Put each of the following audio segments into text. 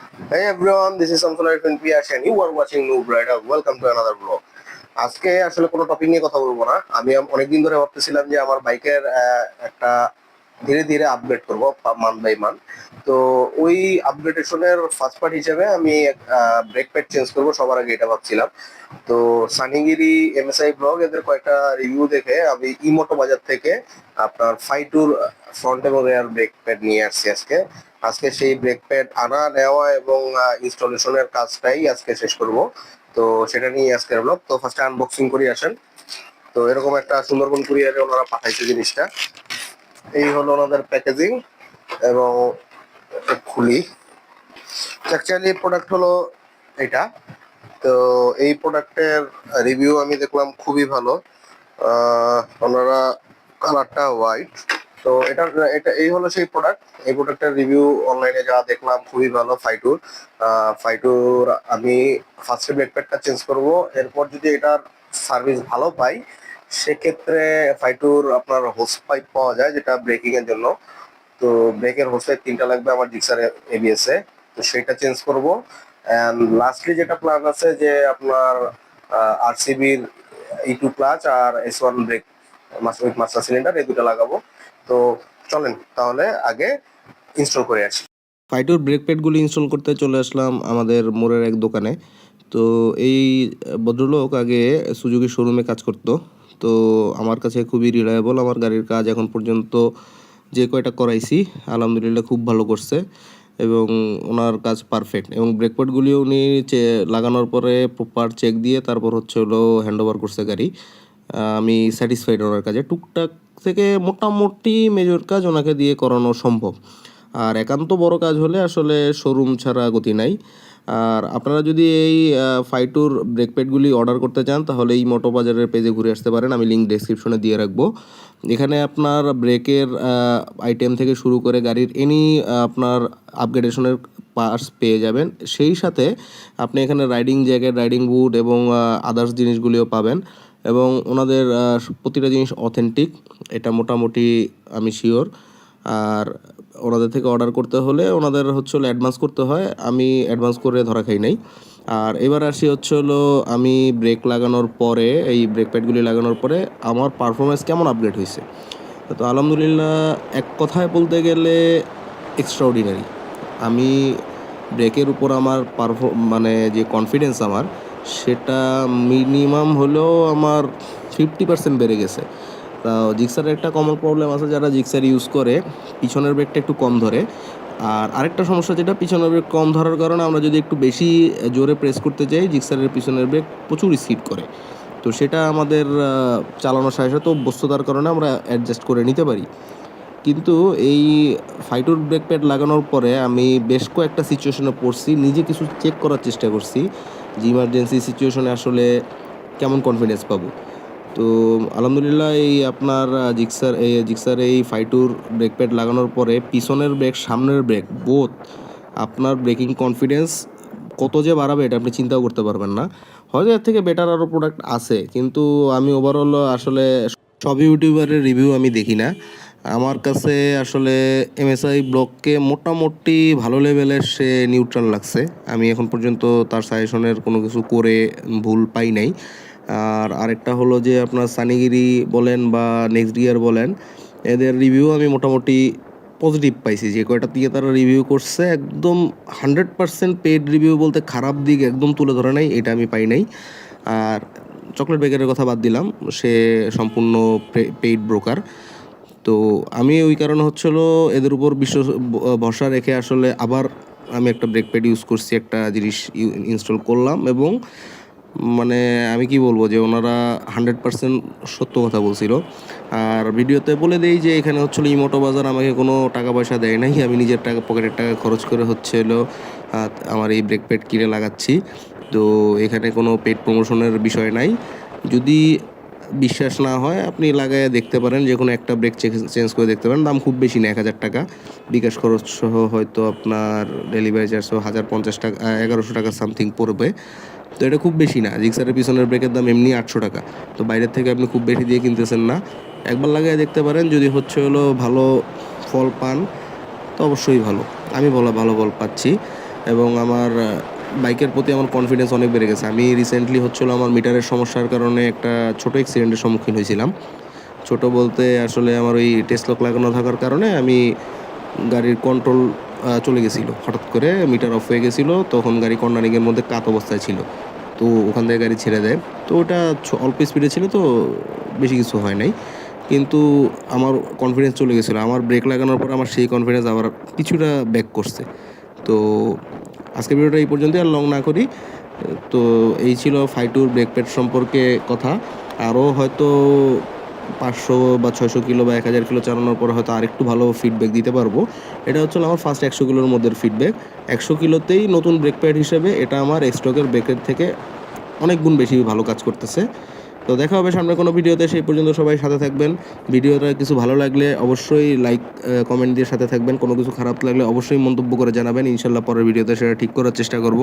Hey everyone, this is Samsung iPhone Piyash and you are watching Noob Rider. Welcome to another vlog. আজকে আসলে কোনো topic নিয়ে কথা বলবো না। আমি অনেকদিন ধরে ভাবতেছিলাম যে আমার বাইকের একটা ধীরে ধীরে আপগ্রেড করব মান্থ বাই মান্থ। তো ওই আপগ্রেডেশনের ফার্স্ট পার্ট হিসেবে আমি ব্রেক প্যাড চেঞ্জ করব, সবার আগে এটা ভাবছিলাম। তো সানিগিরি, এমএসআই ব্লগ এদের কয়েকটা রিভিউ দেখে আমি ইমোটো বাজার থেকে আপনার ফাইটুর ফ্রন্ট এবং রেয়ার ব্রেক প্যাড নিয়ে আসছি আজকে। আজকে সেই ব্রেক প্যাড আনা নেওয়া এবং ইনস্টলেশনের কাজটাই আজকে শেষ করব। তো সেটা নিয়ে আজকের ব্লগ। তো ফার্স্টে আনবক্সিং করি আসেন। তো এরকম একটা সুন্দরবন কুরিয়ারে ওনারা পাঠাইছে জিনিসটা। এই হলো ওনাদের প্যাকেজিং এবং খুলি। অ্যাকচুয়ালি প্রোডাক্ট হলো এটা। তো এই প্রোডাক্টের রিভিউ আমি দেখলাম খুবই ভালো। ওনারা কালারটা হোয়াইট। তো এটা এটা এই হলো সেই প্রোডাক্ট। এই প্রোডাক্টের রিভিউ অনলাইনে যা দেখলাম খুবই ভালো। ফাইটুর আমি ফার্স্টে ব্রেক প্যাডটা চেঞ্জ করব, এরপর যদি এটার সার্ভিস ভালো পাই সেক্ষেত্রে ফাইটুর আপনার হোস পাইপ পাওয়া যায় যেটা ব্রেকিং এর জন্য। তো ব্রেকের হোস পাইপ 3টা লাগবে আমার জিক্সার এবিএস এ। তো সেটা চেঞ্জ করব। অ্যান্ড লাস্টলি যেটা প্ল্যান আছে যে আপনার আরসিবির E2 ক্লাচ আর S1 brake with master cylinder, এই দুটো লাগাবো। তো চলেন তাহলে আগে ইনস্টল করে আসি। ফাইটুর ব্রেক প্যাডগুলি ইনস্টল করতে চলে আসলাম আমাদের মোড়ের এক দোকানে। তো এই ভদ্রলোক আগে সুজুকি শোরুমে কাজ করতো। তো আমার কাছে খুবই রিলায়েবল। আমার গাড়ির কাজ এখন পর্যন্ত যে কয়টা করাইছি আলহামদুলিল্লাহ খুব ভালো করছে এবং ওনার কাজ পারফেক্ট। এবং ব্রেক প্যাডগুলিও উনি লাগানোর পরে প্রপার চেক দিয়ে তারপর হলো হ্যান্ড ওভার করছে গাড়ি। আমি স্যাটিসফাইড ওনার কাজে। টুকটাক থেকে মোটামুটি মেজর কাজ ওনাকে দিয়ে করানো সম্ভব। আর একান্ত বড় কাজ হলে আসলে শোরুম ছাড়া গতি নাই। আর আপনারা যদি এই ফাইটুর ব্রেক প্যাডগুলি অর্ডার করতে চান তাহলে এই মোটো বাজারের পেজে ঘুরে আসতে পারেন, আমি লিঙ্ক ডেসক্রিপশনে দিয়ে রাখবো। এখানে আপনার ব্রেকের আইটেম থেকে শুরু করে গাড়ির আপনার আপগ্রেডেশনের পার্টস পেয়ে যাবেন। সেই সাথে আপনি এখানে রাইডিং জ্যাকেট, রাইডিং বুট এবং আদার্স জিনিসগুলিও পাবেন। এবং ওনাদের প্রতিটা জিনিস অথেন্টিক, এটা মোটামুটি আমি শিওর। আর ওনাদের থেকে অর্ডার করতে হলে ওনাদের অ্যাডভান্স করতে হয়, আমি অ্যাডভান্স করে ধরা খাই নাই। আর এবার আসি আমি ব্রেক লাগানোর পরে, এই ব্রেক প্যাডগুলি লাগানোর পরে আমার পারফরমেন্স কেমন আপগ্রেড হয়েছে। তো আলহামদুলিল্লাহ এক কথায় বলতে গেলে এক্সট্রাঅর্ডিনারি। আমি ব্রেকের উপর আমার মানে যে কনফিডেন্স আমার, সেটা মিনিমাম হলেও আমার 50% বেড়ে গেছে। তা জিক্সারের একটা কমন প্রবলেম আছে, যারা জিক্সার ইউজ করে পিছনের ব্রেকটা একটু কম ধরে। আর আরেকটা সমস্যা, যেটা পিছনের ব্রেক কম ধরার কারণে আমরা যদি একটু বেশি জোরে প্রেস করতে চাই জিক্সারের পিছনের ব্রেক প্রচুর স্কিড করে। তো সেটা আমাদের চালানোর সাথে সাথে অভ্যস্ততার কারণে আমরা অ্যাডজাস্ট করে নিতে পারি। কিন্তু এই ফাইটুর ব্রেক প্যাড লাগানোর পরে আমি বেশ কয়েকটা সিচুয়েশনে পড়ছি, নিজে কিছু চেক করার চেষ্টা করছি যে ইমার্জেন্সি সিচুয়েশনে আসলে কেমন কনফিডেন্স পাবো। তো আলহামদুলিল্লাহ এই আপনার জিক্সার এই ফাইটুর ব্রেক প্যাড লাগানোর পরে পিছনের ব্রেক, সামনের ব্রেক বোথ, আপনার ব্রেকিং কনফিডেন্স কত যে বাড়াবে এটা আপনি চিন্তাও করতে পারবেন না। হয়তো এর থেকে বেটার আরও প্রোডাক্ট আছে, কিন্তু আমি ওভারঅল আসলে সব ইউটিউবারের রিভিউ আমি দেখি না। আমার কাছে আসলে এমএসআই ব্লগকে মোটামুটি ভালো লেভেলের সে নিউট্রাল লাগছে। আমি এখন পর্যন্ত তার সাজেশনের কোনো কিছু করে ভুল পাই নাই। আর আরেকটা হলো যে আপনার সানিগিরি বলেন বা নেক্সট গিয়ার বলেন, এদের রিভিউ আমি মোটামুটি পজিটিভ পাইছি। যে কয়টা দিয়ে তারা রিভিউ করছে একদম 100% পেড রিভিউ বলতে খারাপ দিক একদম তুলে ধরে নাই, এটা আমি পাই নাই। আর চকলেট বেকারের কথা বাদ দিলাম, সে সম্পূর্ণ পেইড ব্রোকার। তো আমি ওই কারণে এদের উপর ভরসা রেখে আসলে আবার আমি একটা ব্রেক প্যাড ইউজ করছি, একটা জিনিস ইনস্টল করলাম। এবং মানে আমি কি বলবো যে ওনারা 100% সত্য কথা বলছিল। আর ভিডিওতে বলে দেই যে এখানে ইমোটো বাজার আমাকে কোনো টাকা পয়সা দেয় নাই, আমি নিজের পকেটের টাকা খরচ করে আমার এই ব্রেক প্যাড কিনে লাগাচ্ছি। তো এখানে কোনো পেড প্রমোশনের বিষয় নাই। যদি বিশ্বাস না হয় আপনি লাগায় দেখতে পারেন, যে কোনো একটা ব্রেক চেঞ্জ করে দেখতে পারেন। দাম খুব বেশি না, 1000 টাকা। বিকাশ খরচ সহ হয়তো আপনার ডেলিভারি চার্জ সহ 1050 টাকা, 1100 টাকা সামথিং পড়বে। তো এটা খুব বেশি না। জিক্সারের পিছনের ব্রেকের দাম এমনি 800 টাকা। তো বাইরের থেকে আপনি খুব বেশি দিয়ে কিনতেছেন না। একবার লাগায় দেখতে পারেন, যদি ভালো ফল পান তো অবশ্যই ভালো। আমি ভালো ফল পাচ্ছি। এবং আমার বাইকের প্রতি আমার কনফিডেন্স অনেক বেড়ে গেছে। আমি রিসেন্টলি হচ্ছিল আমার মিটারের সমস্যার কারণে একটা ছোটো অ্যাক্সিডেন্টের সম্মুখীন হয়েছিলাম। ছোট বলতে আসলে আমার ওই টেস্ট লক লাগানো থাকার কারণে আমি গাড়ির কন্ট্রোল চলে গেছিলো, হঠাৎ করে মিটার অফ হয়ে গেছিলো, তখন গাড়ি কর্নারিংয়ের মধ্যে কাত অবস্থায় ছিল, তো ওখান থেকে গাড়ি ছেড়ে দেয়। তো ওটা অল্প স্পিডে ছিল, তো বেশি কিছু হয় নাই, কিন্তু আমার কনফিডেন্স চলে গেছিলো। আমার ব্রেক লাগানোর পর আমার সেই কনফিডেন্স আবার কিছুটা ব্যাক করছে। তো আজকের ভিডিওটা এই পর্যন্তই, আর লং না করি। তো এই ছিল ফাইটুর ব্রেক প্যাড সম্পর্কে কথা। আরও হয়তো 500 বা 600 কিলো বা 1000 কিলো চালানোর পর হয়তো আরেকটু ভালো ফিডব্যাক দিতে পারবো। এটা হচ্ছে আমার ফার্স্ট 100 কিলোর মধ্যে ফিডব্যাক। 100 কিলোতেই নতুন ব্রেক প্যাড হিসেবে এটা আমার স্টকের ব্রেকের থেকে অনেক গুণ বেশি ভালো কাজ করতেছে। তো দেখা হবে সামনে কোনো ভিডিওতে, সেই পর্যন্ত সবাই সাথে থাকবেন। ভিডিওটা কিছু ভালো লাগলে অবশ্যই লাইক কমেন্ট দিয়ে সাথে থাকবেন। কোনো কিছু খারাপ লাগলে অবশ্যই মন্তব্য করে জানাবেন, ইনশাল্লাহ পরের ভিডিওতে সেটা ঠিক করার চেষ্টা করব।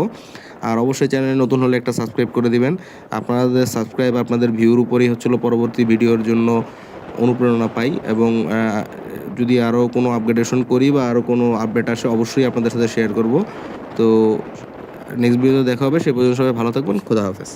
আর অবশ্যই চ্যানেলে নতুন হলে একটা সাবস্ক্রাইব করে দিবেন। আপনাদের সাবস্ক্রাইব, আপনাদের ভিউর উপরেই হচ্ছিল পরবর্তী ভিডিওর জন্য অনুপ্রেরণা পাই, এবং যদি আরও কোনো আপগ্রেডেশন করি বা আরও কোনো আপডেট আসে অবশ্যই আপনাদের সাথে শেয়ার করব। তো নেক্সট ভিডিওতে দেখা হবে, সে পর্যন্ত সবাই ভালো থাকবেন। খোদা হাফেজ।